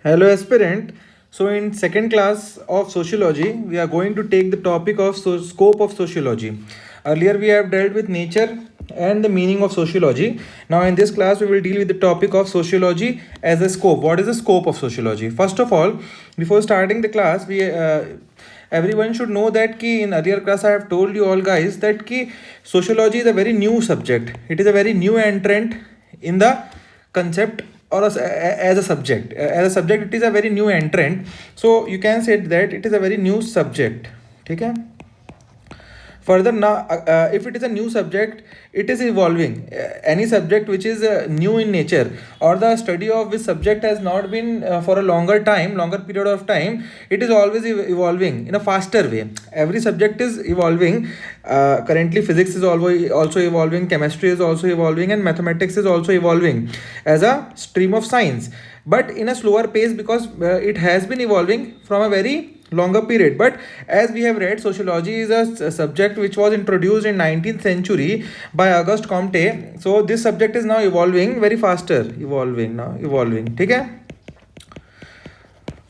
Hello, aspirant. So, in second class of sociology, we are going to take the topic of scope of sociology. Earlier, we have dealt with nature and the meaning of sociology. Now, in this class, we will deal with the topic of sociology as a scope. What is the scope of sociology? First of all, before starting the class, we everyone should know that ki in earlier class I have told you all guys that ki sociology is a very new subject. It is a very new entrant in the concept or as a subject. As a subject it is a very new entrant, so you can say that it is a very new subject. Okay. Further now, if it is a new subject, it is evolving. Any subject which is new in nature, or the study of which subject has not been for a longer period of time, it is always evolving in a faster way. Every subject is evolving. Currently physics is also evolving, chemistry is also evolving, and mathematics is also evolving as a stream of science, but in a slower pace because it has been evolving from a very longer period. But as we have read, sociology is a subject which was introduced in 19th century by Auguste Comte. So this subject is now evolving very faster, evolving. Okay.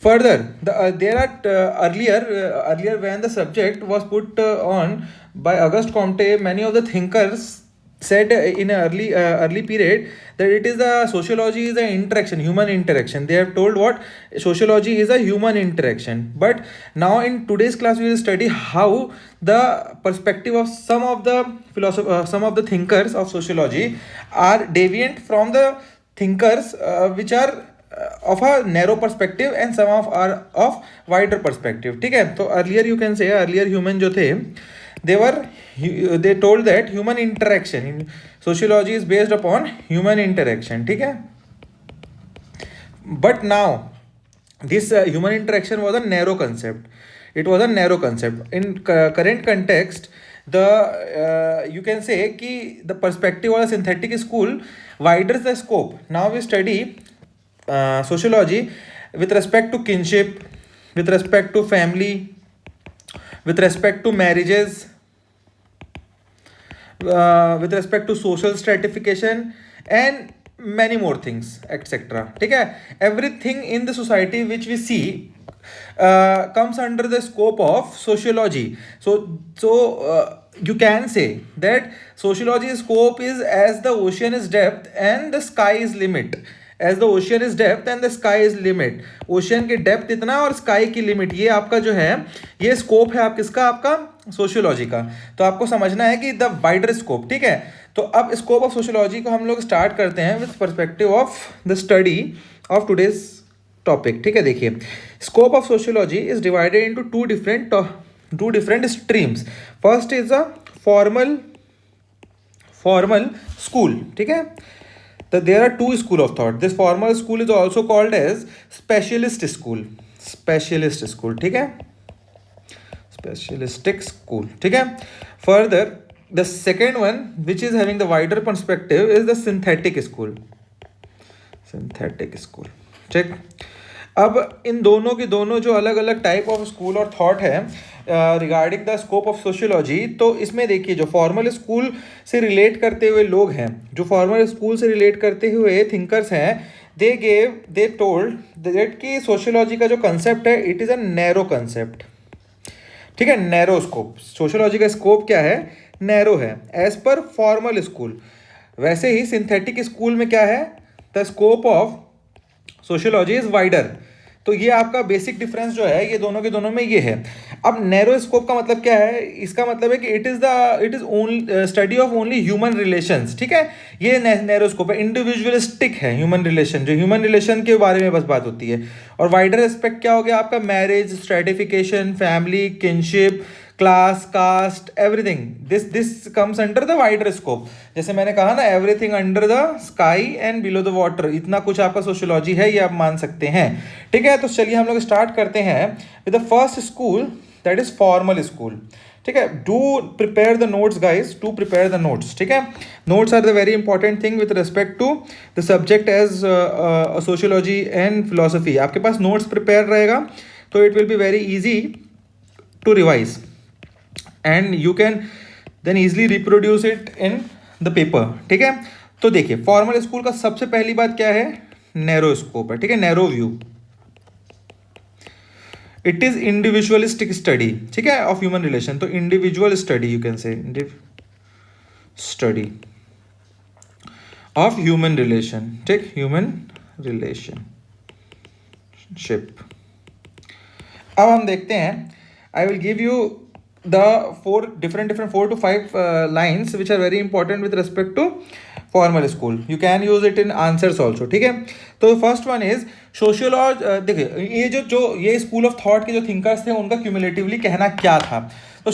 Further, there are earlier when the subject was put on by Auguste Comte, many of the thinkers said in an early period that it is a sociology is an interaction, human interaction. They have told what sociology is a human interaction. But now in today's class we will study how the perspective of some of the thinkers of sociology are deviant from the thinkers which are of a narrow perspective, and some of are of wider perspective. ठीक है. तो earlier you can say earlier human जो थे, they were they told that human interaction in sociology is based upon human interaction. ठीक है. But now this human interaction was a narrow concept. It was a narrow concept in current context. The you can say कि the perspective of a synthetic school widens the scope. Now we study sociology with respect to kinship, with respect to family, with respect to marriages, with respect to social stratification, and many more things, etc. ठीक है. Everything in the society which we see comes under the scope of sociology. You can say that sociology's scope is as the ocean is depth and the sky is limit. As the ocean is depth and the sky is limit. Ocean की depth इतना और sky की limit, ये आपका जो है ये scope है आप किसका, आपका सोशियोलॉजी का. तो आपको समझना है कि द वाइडर स्कोप. ठीक है. तो अब स्कोप ऑफ सोशियोलॉजी को हम लोग स्टार्ट करते हैं with perspective of the study of today's topic. ठीक है. देखिए, scope of sociology is divided into two different streams. First is a formal school. ठीक है. There are two school of thought. This formal school is also called as specialist school. Specialist school. ठीक है. Specialistic school. ठीक है. Further, the second one which is having the wider perspective is the synthetic school. Synthetic school. ठीक. अब इन दोनों के दोनों जो अलग अलग टाइप ऑफ स्कूल और थॉट है regarding the scope of sociology, तो इसमें देखिए जो फॉर्मल स्कूल से रिलेट करते हुए लोग हैं, जो फॉर्मल स्कूल से रिलेट करते हुए थिंकर्स हैं, दे टोल्ड दैट कि सोशियोलॉजी का जो कंसेप्ट है it is a narrow concept. ठीक है. Narrow scope. सोशियोलॉजी का स्कोप क्या है, नैरो है एज पर फॉर्मल स्कूल. वैसे ही सिंथेटिक स्कूल में क्या है, the scope of sociology is wider. तो ये आपका बेसिक डिफरेंस जो है ये दोनों के दोनों में ये है. अब नैरो स्कोप का मतलब क्या है, इसका मतलब है कि it is only study of only human relations. ठीक है. ये नैरो स्कोप है, इंडिविजुअलिस्टिक है ह्यूमन रिलेशन, जो ह्यूमन रिलेशन के बारे में बस बात होती है. और वाइडर एस्पेक्ट क्या हो गया आपका, marriage, stratification, family, kinship, class, caste, everything. This comes under the wider scope. जैसे मैंने कहा ना, everything under the sky and below the water, इतना कुछ आपका सोशियोलॉजी है, ये आप मान सकते हैं. ठीक है. तो चलिए हम लोग स्टार्ट करते हैं with the first school, that is formal school. ठीक है. Do prepare the notes guys, to prepare the notes. ठीक है. Notes are the very important thing with respect to the subject as sociology and philosophy. आपके पास notes prepare रहेगा तो it will be very easy to revise and you can then easily reproduce it in the paper. ठीक है. तो देखिए, formal school का सबसे पहली बात क्या है, नैरो स्कोप है. ठीक है. Narrow view. It is individualistic study, ठीक है, ऑफ ह्यूमन रिलेशन। तो इंडिविजुअल स्टडी यू कैन से, स्टडी ऑफ ह्यूमन रिलेशन, ठीक, ह्यूमन रिलेशनशिप। अब हम देखते हैं, I will give you the different 4 to 5 lines which are very important with respect to formal school. You can use it in answers also, ठीक है। तो first one is sociology. देखिए ये जो ये स्कूल ऑफ थॉट के जो thinkers थे उनका क्यूमुलेटिवली कहना क्या था। तो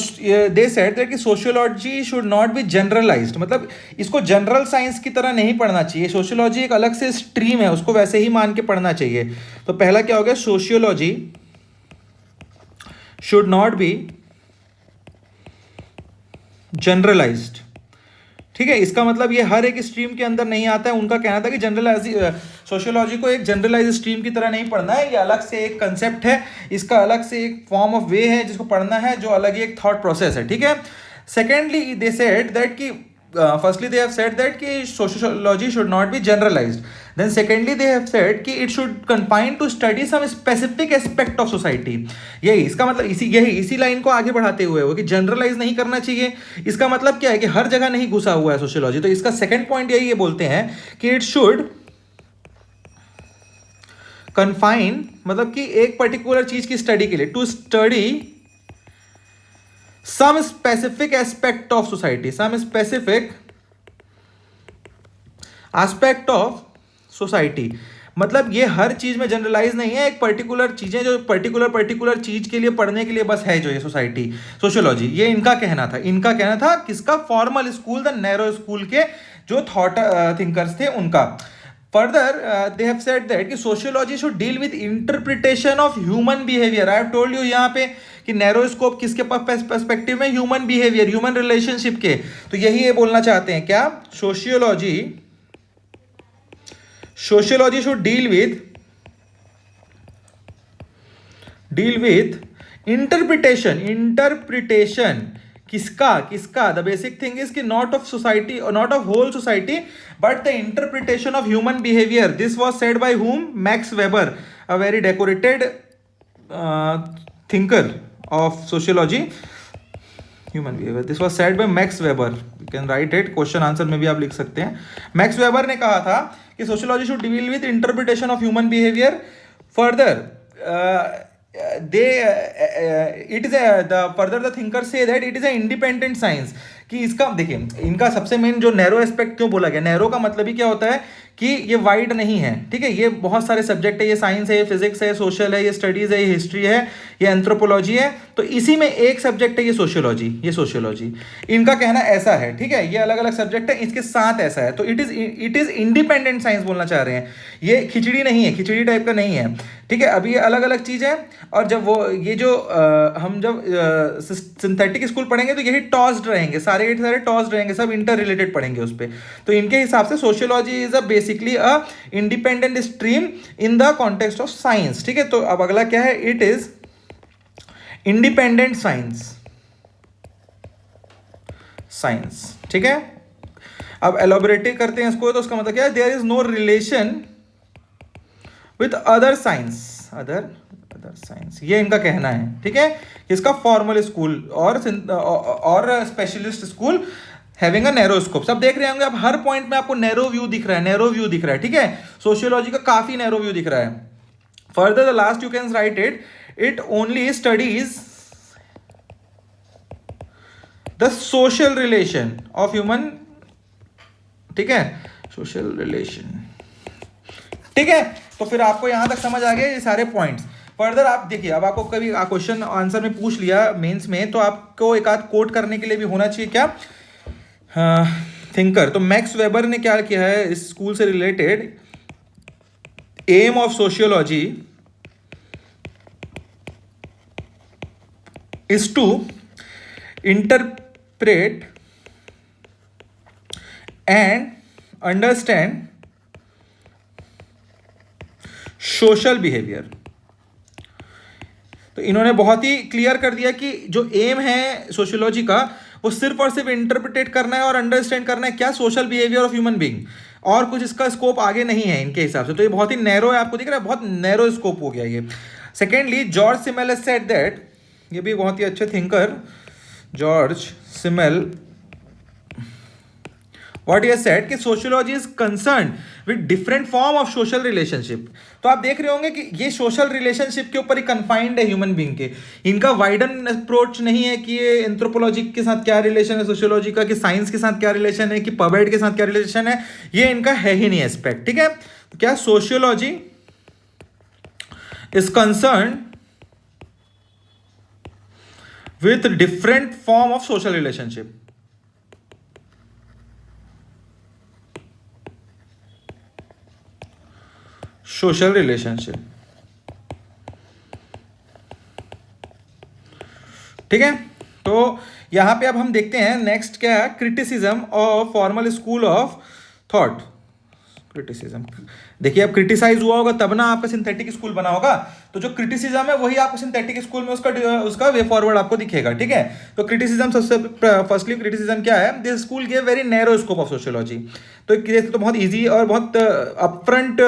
दे सेड दैट कि sociology should not be generalised, मतलब इसको जनरल साइंस की तरह नहीं पढ़ना चाहिए। सोशियोलॉजी एक अलग से स्ट्रीम है, उसको वैसे ही मान के पढ़ना चाहिए। तो पहला क्या हो गया, sociology should not be generalised, ठीक है। इसका मतलब ये हर एक स्ट्रीम के अंदर नहीं आता है। उनका कहना था कि जनरलाइज सोशियोलॉजी को एक जनरलाइज स्ट्रीम की तरह नहीं पढ़ना है, ये अलग से एक कंसेप्ट है, इसका अलग से एक फॉर्म ऑफ वे है जिसको पढ़ना है, जो अलग ही एक थॉट प्रोसेस है, ठीक है। सेकेंडली दे सेड दैट कि firstly they have said that कि sociology should not be generalized, then secondly they have said कि it should confine to study some specific aspect of society। यही इसका मतलब, इसी लाइन को आगे बढ़ाते हुए वो कि जनरलाइज नहीं करना चाहिए। इसका मतलब क्या है कि हर जगह नहीं घुसा हुआ है सोशियोलॉजी। तो इसका सेकंड पॉइंट यही ये बोलते हैं कि इट शुड कन्फाइन, मतलब कि एक पर्टिकुलर चीज की स्टडी के लिए, to study some specific aspect of society, some specific aspect of society। मतलब ये हर चीज में जनरलाइज नहीं है, एक पर्टिकुलर चीजें जो पर्टिकुलर चीज के लिए पढ़ने के लिए बस है जो ये सोसाइटी सोशियोलॉजी, ये इनका कहना था। इनका कहना था किसका, formal school, the narrow school के जो थॉट थिंकर्स थे उनका। Further, they have said that कि sociology should deal with interpretation of human behavior। I have told you यहाँ पे कि नैरो स्कोप किसके पर्सपेक्टिव में, ह्यूमन बिहेवियर, ह्यूमन रिलेशनशिप के। तो यही ये बोलना चाहते हैं क्या, sociology should deal with interpretation किसका द बेसिक थिंग इज कि not of society, not of whole society, but the interpretation of human behaviour. This was said by whom, Max Weber, a very decorated thinker of sociology, human behaviour. This was said by Max Weber, you can write it, question answer में भी आप लिख सकते हैं। Max weber ने कहा था कि sociology should deal with interpretation of human behaviour. Further the thinkers say that it is an independent science। कि इसका देखिए, इनका सबसे मेन जो नैरो एस्पेक्ट क्यों बोला गया, नैरो का मतलब ही क्या होता है कि ये वाइड नहीं है, ठीक है। ये बहुत सारे सब्जेक्ट है, ये साइंस है, ये फिजिक्स है, सोशल है, ये स्टडीज है, ये हिस्ट्री है, ये एंथ्रोपोलॉजी है। तो इसी में एक सब्जेक्ट है ये सोशियोलॉजी। इनका कहना ऐसा है, ठीक है। ये अलग अलग सब्जेक्ट है, इसके साथ ऐसा है। तो इट इज इंडिपेंडेंट साइंस बोलना चाह रहे हैं। ये खिचड़ी नहीं है, खिचड़ी टाइप का नहीं है, ठीक है। अभी ये अलग अलग चीज़ है। और जब वो ये जो हम जब सिंथेटिक स्कूल पढ़ेंगे तो यही टॉस्ड रहेंगे, सारे के सारे टॉस्ड रहेंगे, सब इंटर रिलेटेड पढ़ेंगे उस पर। तो इनके हिसाब से sociology is basically a independent stream in the context of science, ठीक है। तो अब अगला क्या है, इट इज इंडिपेंडेंट साइंस, ठीक है। अब एलोबरेटिव करते हैं इसको, तो उसका मतलब क्या है, there is no relation with other science, other science, ये इनका कहना है, ठीक है। इसका फॉर्मल स्कूल और specialist school having a narrow scope. सब देख रहे होंगे आप, हर पॉइंट में आपको नैरो व्यू दिख रहा है, ठीक है। सोशियोलॉजी का काफी नैरो व्यू दिख रहा है। Further the last you can write it only studies the social relation of human, ठीक है, सोशल रिलेशन, ठीक है। तो फिर आपको यहां तक समझ आ गया ये सारे पॉइंट्स। फर्दर आप देखिए, अब आपको कभी क्वेश्चन आंसर में पूछ लिया मेंस में, तो आपको एक आध कोट करने के लिए भी होना चाहिए क्या, थिंकर। तो मैक्स वेबर ने क्या किया है इस स्कूल से related, aim of sociology is to interpret and understand social behaviour. तो इन्होंने बहुत ही क्लियर कर दिया कि जो एम है सोशियोलॉजी का वो सिर्फ और सिर्फ इंटरप्रिटेट करना है और अंडरस्टैंड करना है क्या, social behaviour of human being, और कुछ इसका स्कोप आगे नहीं है इनके हिसाब से। तो ये बहुत ही नैरो है, आपको दिख रहा है, बहुत नैरो स्कोप हो गया ये। Secondly George Simmel has said that, ये भी बहुत ही अच्छे thinker George Simmel, what he has said कि sociology is concern with different form of social relationship. तो आप देख रहे होंगे कि ये सोशल रिलेशनशिप के ऊपर ही कन्फाइंड है ह्यूमन बीइंग के, इनका वाइडन अप्रोच नहीं है कि ये एंथ्रोपोलॉजी के साथ क्या रिलेशन है सोशियोलॉजी का, कि साइंस के साथ क्या रिलेशन है, कि पबेड के साथ क्या रिलेशन है, ये इनका है ही नहीं एस्पेक्ट। ठीक है, तो क्या sociology is concern with different form of social relationship. Social relationship, ठीक है। तो यहां पे अब हम देखते हैं नेक्स्ट क्या है, criticism of formal school of thought. Criticism, देखिए अब क्रिटिसाइज हुआ होगा तब ना आपका सिंथेटिक स्कूल बना होगा, तो जो क्रिटिसिज्म है वही आपको सिंथेटिक स्कूल में उसका वे फॉरवर्ड आपको दिखेगा। ठीक है, तो क्रिटिसिज्म सबसे फर्स्टली क्रिटिसिज्म क्या है, this school give very narrow scope of sociology. तो बहुत इजी और बहुत अपफ्रंट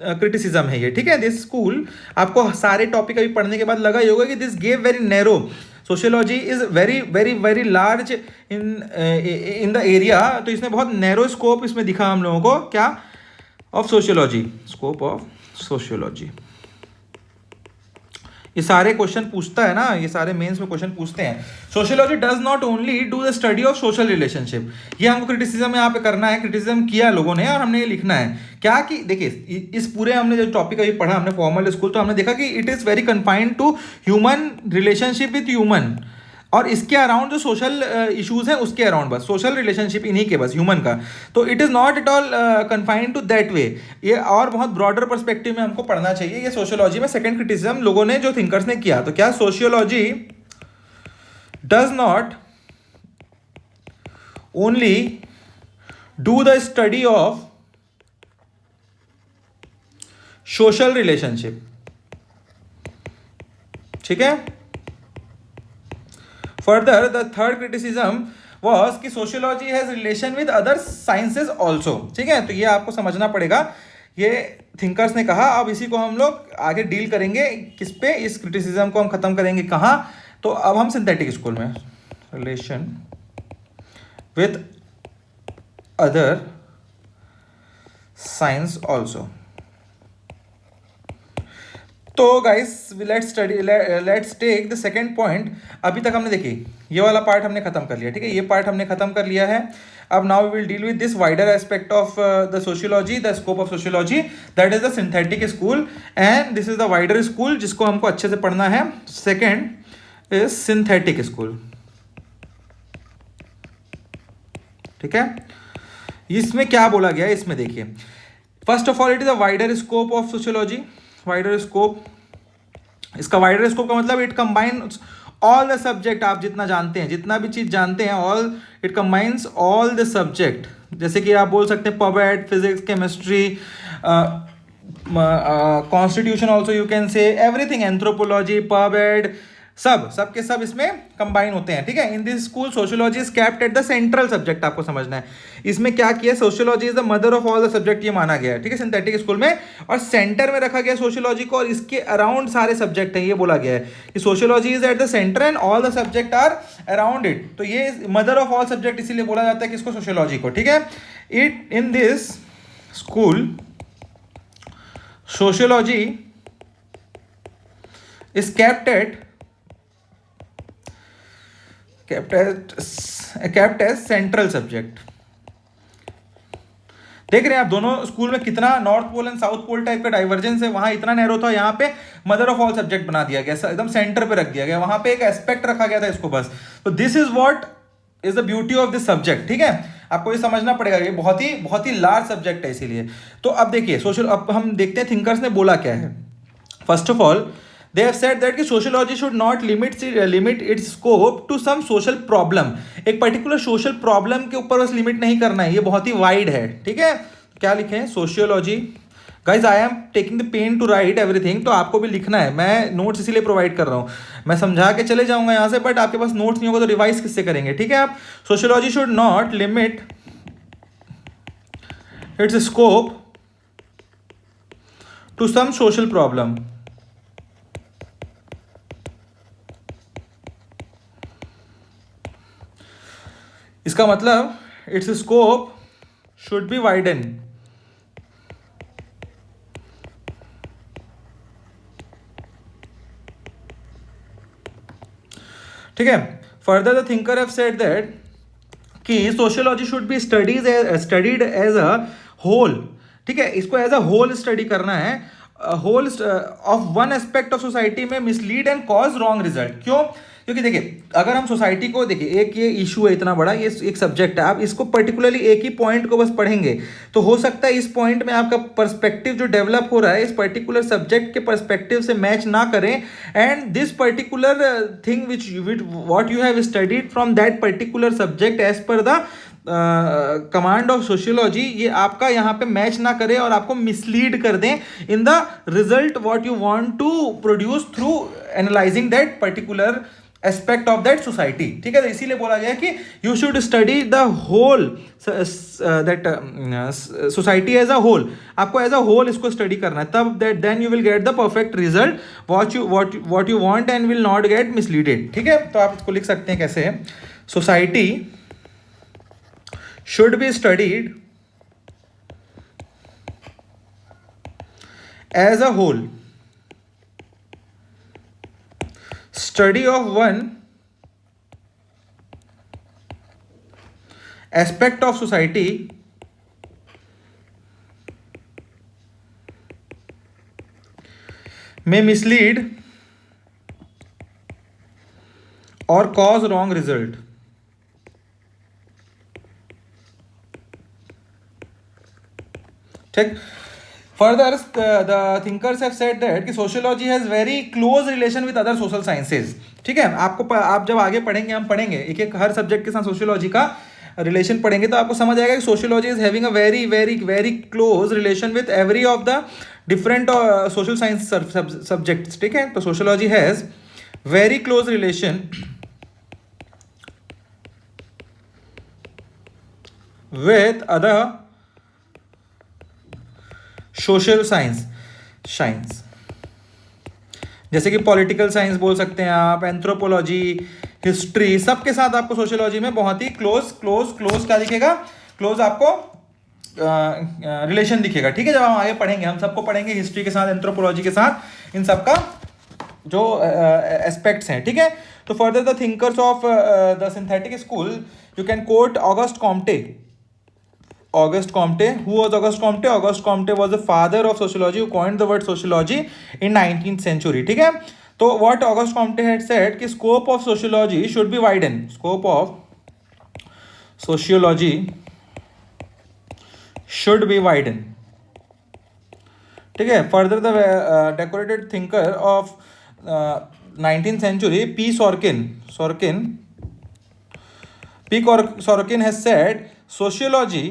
क्रिटिसिज्म है ये। ठीक है, दिस स्कूल, आपको सारे टॉपिक अभी पढ़ने के बाद लगा ही होगा कि this gave very narrow, sociology is very very very large in the area, तो इसने बहुत नैरो स्कोप इसमें दिखा हम लोगों को, क्या, of sociology, scope of sociology. ये सारे क्वेश्चन पूछता है ना, ये सारे मेंस में क्वेश्चन पूछते हैं। Sociology does not only do the study of social relationship, ये हमको क्रिटिसिज्म यहाँ पे करना है, क्रिटिसिज्म किया लोगों ने और हमने ये लिखना है क्या कि देखिए इस पूरे हमने जो टॉपिक अभी पढ़ा हमने फॉर्मल स्कूल, तो हमने देखा कि it is very confined to human relationship with human, और इसके अराउंड जो सोशल इश्यूज हैं उसके अराउंड बस सोशल रिलेशनशिप इन्हीं के बस ह्यूमन का, तो it is not at all confined to that way, ये और बहुत ब्रॉडर पर्सपेक्टिव में हमको पढ़ना चाहिए ये सोशियोलॉजी में। सेकंड क्रिटिसिज्म लोगों ने जो थिंकर्स ने किया, तो क्या, sociology does not only do the study of social relationship. ठीक है, further the third criticism was कि sociology has relation with other sciences also. ठीक है, तो ये आपको समझना पड़ेगा, ये थिंकर्स ने कहा। अब इसी को हम लोग आगे डील करेंगे किस पे, इस क्रिटिसिज्म को हम खत्म करेंगे कहाँ, तो अब हम सिंथेटिक स्कूल में, relation with other science also. तो guys let's take the second point. अभी तक हमने देखी ये वाला पार्ट हमने खत्म कर लिया। ठीक है, ये पार्ट हमने खत्म कर लिया है। अब now we will deal with this wider aspect of the sociology, the scope of sociology, that is the synthetic school, and this is the wider school जिसको हमको अच्छे से पढ़ना है। Second is synthetic school. ठीक है, इसमें क्या बोला गया है इसमें देखिए, first of all it is a wider scope of sociology. Wider scope, इसका वाइडर स्कोप का मतलब it combines all the subject, आप जितना जानते हैं, जितना भी चीज जानते हैं, all, it combines all the subject. जैसे कि आप बोल सकते हैं pub ad, physics, chemistry, constitution also you can say, everything, anthropology, pub ad, सब के सब इसमें कंबाइन होते हैं। ठीक है, in this school sociology is kept at the central subject, आपको समझना है इसमें क्या किया, sociology is the mother of all the subject, ये माना गया है। ठीक है, सिंथेटिक स्कूल में, और सेंटर में रखा गया सोशियोलॉजी को, और इसके अराउंड सारे सब्जेक्ट हैं, ये बोला गया है कि sociology is at the centre and all the subject are around it. तो ये मदर ऑफ ऑल सब्जेक्ट इसीलिए बोला जाता है किसको, सोशियोलॉजी को। ठीक है, it in this school sociology is kept as central subject. देख रहे हैं आप दोनों स्कूल में कितना north pole and south pole type का डाइवर्जेंस है, वहां इतना नैरो था, यहाँ पे मदर ऑफ ऑल सब्जेक्ट बना दिया गया, एकदम सेंटर पे रख दिया गया, वहां पे एक एस्पेक्ट रखा गया था इसको बस। तो this is what is the beauty of this subject. ठीक है, आपको ये समझना पड़ेगा, ये बहुत ही लार्ज सब्जेक्ट है इसीलिए। तो अब देखिए सोशल, अब हम देखते हैं थिंकर्स ने बोला क्या है। First of all they have said that कि sociology should not limit its scope to some social problem, एक particular social problem के ऊपर बस लिमिट नहीं करना है, ये बहुत ही वाइड है। ठीक है, क्या लिखें, sociology. Guys I am taking the pen to write everything, तो आपको भी लिखना है, मैं नोट्स इसीलिए प्रोवाइड कर रहा हूँ, मैं समझा के चले जाऊंगा यहाँ से, बट आपके पास नोट्स नहीं होगा तो रिवाइज किससे करेंगे। ठीक है, आप sociology should not limit its scope to some social problem, इसका मतलब its scope should be widen. ठीक है. Further the thinker have said that कि sociology should be studied as a whole. ठीक है, इसको एज अ होल स्टडी करना है. Whole of one aspect of society में mislead and cause wrong result. क्यों? क्योंकि देखिए, अगर हम सोसाइटी को देखिए, एक ये इशू है इतना बड़ा, ये एक सब्जेक्ट है, आप इसको पर्टिकुलरली एक ही पॉइंट को बस पढ़ेंगे तो हो सकता है इस पॉइंट में आपका पर्सपेक्टिव जो डेवलप हो रहा है इस पर्टिकुलर सब्जेक्ट के पर्सपेक्टिव से मैच ना करें. And this particular thing which what you have studied from that particular subject as per the command of sociology, ये आपका यहाँ पे मैच ना करे और आपको मिसलीड कर दें in the result what you want to produce through analysing that particular aspect of that society. ठीक है, तो इसीलिए बोला गया कि you should study the whole that society as a whole. आपको एज अ होल इसको स्टडी करना है, तब that then you will get the perfect result what you want and will not get misleaded. ठीक है, तो आप इसको लिख सकते हैं कैसे, society should be studied as a whole. Study of one aspect of society may mislead or cause wrong result. ठीक. Further the thinkers have said that कि sociology has very close relation with other social sciences. ठीक है, आपको आप जब आगे पढ़ेंगे, हम पढ़ेंगे एक एक हर सब्जेक्ट के साथ सोशियोलॉजी का रिलेशन पढ़ेंगे तो आपको समझ आएगा कि sociology is having a very very very close relation with every of the different social science subjects. ठीक है, तो sociology has very close relation with other social science जैसे कि पॉलिटिकल साइंस बोल सकते हैं आप, एंथ्रोपोलॉजी, हिस्ट्री, सबके साथ आपको सोशियोलॉजी में बहुत ही क्लोज क्या दिखेगा, क्लोज आपको रिलेशन दिखेगा. ठीक है, जब हम आगे पढ़ेंगे हम सबको पढ़ेंगे हिस्ट्री के साथ, एंथ्रोपोलॉजी के साथ, इन सबका जो एस्पेक्ट्स हैं. ठीक है, तो further the thinkers of the synthetic school you can coat August Comte. Auguste Comte. Who was Auguste Comte? Auguste Comte was the father of sociology who coined the word sociology in 19th century. ठीक है, तो what Auguste Comte had said कि scope of sociology should be widened. Scope of sociology should be widened. ठीक है, further the decorated thinker of 19th century P. Sorkin has said sociology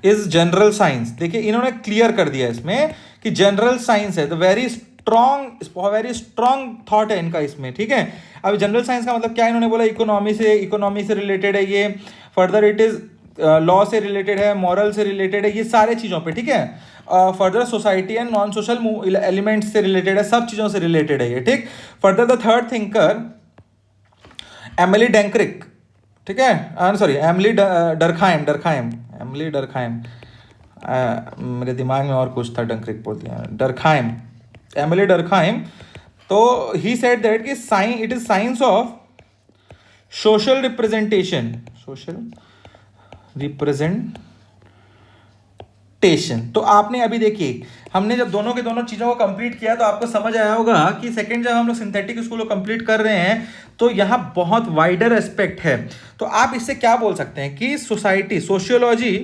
is general science. देखिए, इन्होंने clear कर दिया इसमें कि general science है. तो वेरी स्ट्रॉन्ग थॉट है इनका इसमें. ठीक है, अब जनरल साइंस का मतलब क्या है, इन्होंने बोला इकोनॉमी से रिलेटेड है ये, फर्दर इट इज लॉ से रिलेटेड है, मॉरल से रिलेटेड है, ये सारे चीज़ों पे. ठीक है, further society and non social elements से रिलेटेड है, सब चीज़ों से रिलेटेड है ये. ठीक, further the third thinker Emile डेंक्रिक. ठीक है, सॉरी एमिली डरखाइम. मेरे दिमाग में और कुछ था, डंक्रिक बोल दिया, एमिली डरखाइम. तो ही सेड दैट कि it is science of social representation. तो आपने अभी देखिए, हमने जब दोनों के दोनों चीज़ों को कंप्लीट किया तो आपको समझ आया होगा कि सेकंड जब हम लोग सिंथेटिक स्कूल को कंप्लीट कर रहे हैं तो यहाँ बहुत वाइडर एस्पेक्ट है. तो आप इससे क्या बोल सकते हैं कि sociology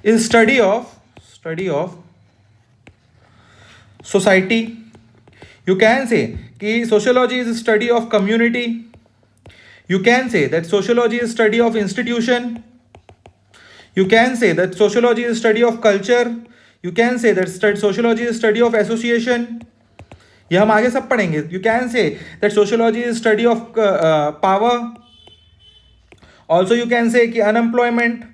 is study of society. You can say कि sociology is study of community. You can say that sociology is study of institution. You can say that sociology is study of culture. You can say that sociology is study of association. ये हम आगे सब पढ़ेंगे. You can say that sociology is study of power. Also you can say कि unemployment,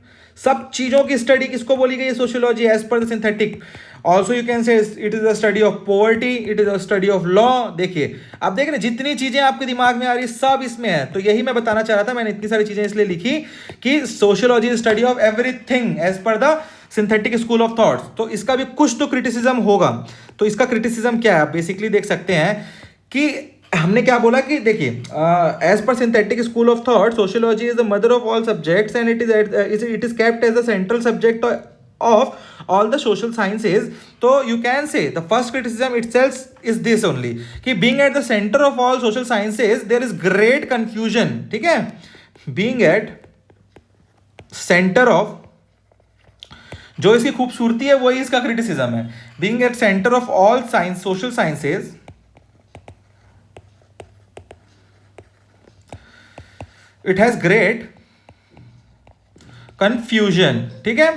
सब चीजों की study किसको बोली गई है? Sociology as per the synthetic. Also you can say it is a study of poverty, it is a study of law. देखिए अब देख रहे जितनी चीजें आपके दिमाग में आ रही सब इसमें है। तो यही मैं बताना चाह रहा था, मैंने इतनी सारी चीजें इसलिए लिखी कि sociology is study of everything as per the synthetic school of thoughts. तो इसका भी कुछ तो क्रिटिसिज्म होगा। तो इसका क्रिटिसिज्म क्या है आप बेसिकली देख सकते हैं कि हमने क्या बोला कि देखिए as per synthetic school of thought sociology is the mother of all subjects and it is kept as the central subject of all the social sciences. तो you can say the first criticism itself is this only कि being at the center of all social sciences there is great confusion, ठीक है? being at center of, जो इसकी खूबसूरती है वही इसका क्रिटिसिज्म है। being at center of all science social sciences it has great confusion, ठीक है?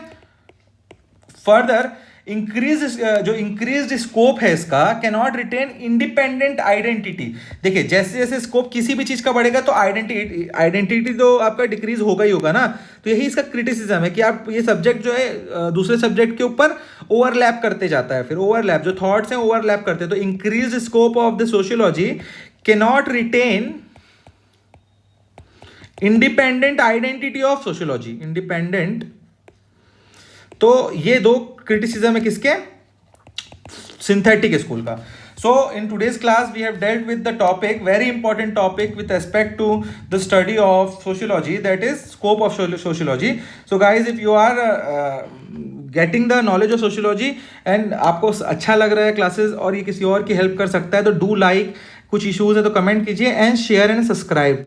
फर्दर इंक्रीज जो इंक्रीज्ड स्कोप है इसका कैनॉट रिटेन इंडिपेंडेंट आइडेंटिटी। देखिए जैसे जैसे स्कोप किसी भी चीज का बढ़ेगा तो आइडेंटिटी तो आपका डिक्रीज होगा ही होगा ना। तो यही इसका क्रिटिसिज्म है कि आप ये सब्जेक्ट जो है दूसरे सब्जेक्ट के ऊपर ओवरलैप करते जाता है, फिर ओवरलैप जो थॉट्स हैं ओवरलैप करते हैं। तो increase scope of the sociology cannot retain independent identity of sociology, independent. तो ये दो क्रिटिसिज्म है किसके? सिंथेटिक स्कूल का। So in today's class we have dealt with the topic, very important topic with respect to the study of sociology, that is scope of sociology. So guys if you are getting the knowledge of sociology and आपको अच्छा लग रहा है classes और ये किसी और की हेल्प कर सकता है तो डू लाइक, कुछ इश्यूज है तो कमेंट कीजिए एंड शेयर एंड सब्सक्राइब।